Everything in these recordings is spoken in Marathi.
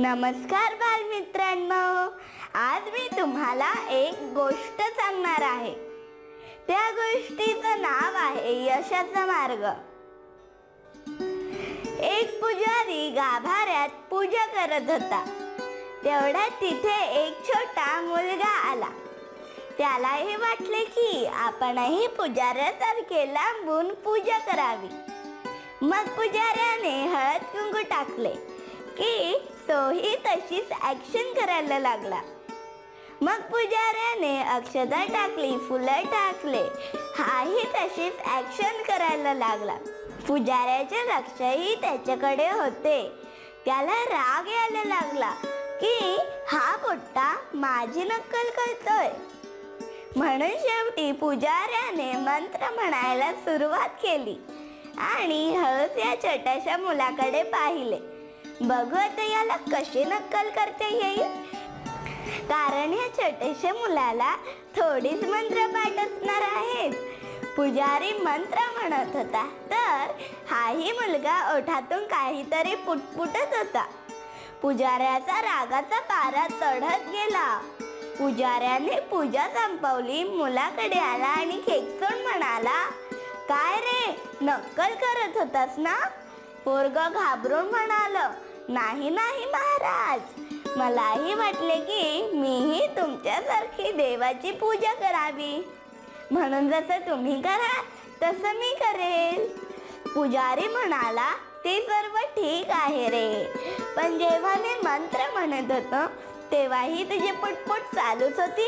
नमस्कार बालमित्रांनो, आज मी तुम्हाला एक गोष्ट सांगणार आहे। त्या गोष्टीचं नाव आहे यशाचा मार्ग। एक पुजारी गाभाऱ्यात पूजा करत होता। तेवढ्यात तिथे एक छोटा मुलगा आला। त्यालाही वाटले की आपणही पुजाऱ्यासारखे लांबून पूजा करावी। मग पुजाऱ्याने हळद कुंकू टाकले की तोही तशीच ॲक्शन करायला लागला। मग पुजाऱ्याने अक्षता टाकली, फुलं टाकले, हाही तशीच ॲक्शन करायला लागला। पुजाऱ्याचे लक्षही त्याच्याकडे होते। त्याला राग यायला लागला की हा पोट्टा माझी नक्कल करतोय। म्हणून शेवटी पुजाऱ्याने मंत्र म्हणायला सुरुवात केली आणि हळूच या छोट्याशा मुलाकडे पाहिले। बघू आता याला कशी नक्कल करता येईल, कारण या छोट्याशा मुलाला थोडीच मंत्र पाठ असणार आहेत। पुजारी मंत्र म्हणत होता तर हाही मुलगा ओठातून काहीतरी पुटपुटत होता। पुजाऱ्याचा रागाचा पारा चढत गेला। पुजाऱ्याने पूजा संपवली, मुलाकडे आला आणि खेकसून म्हणाला, काय रे, नक्कल करत होतास ना? पोरगं घाबरून म्हणालं, नाही नाही महाराज, मलाही वाटले की मीही तुमच्यासारखी देवाची पूजा करावी, म्हणून जसं तुम्ही करा तसं मी करेल। पुजारी म्हणाला, ते सर्व ठीक आहे रे, पण जेव्हा मी मंत्र म्हणत होतो तेव्हाही तुझी पुटपुट चालूच होती।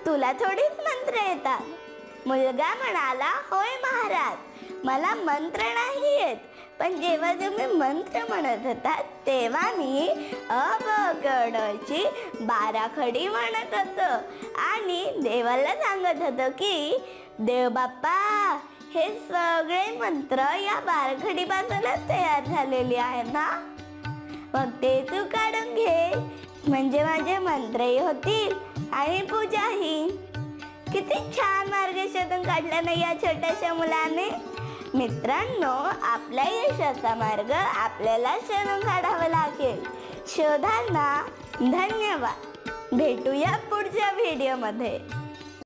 तुला थोडीच मंत्र येतात। मुलगा म्हणाला, होय महाराज, मला मंत्र नाही येत, पण जेव्हा तुम्ही मंत्र म्हणत होता तेव्हा मी अ ब क ड ची 12 खडी म्हणत होतो आणि देवाला सांगत होतो की देव बाप्पा, हे सगळे मंत्र या 12 खडीपासूनच तयार झालेली आहे ना, मग ते तू काढून घे, म्हणजे माझे मंत्रही होतील आणि पूजाही। किती छान मार्ग शोधून काढला ना या छोट्याशा मुलाने। मित्रांनो, आपल्या यशाचा मार्ग आपल्याला शोधून काढावा लागेल। शोधा ना। धन्यवाद। भेटूया पुढच्या व्हिडिओमध्ये।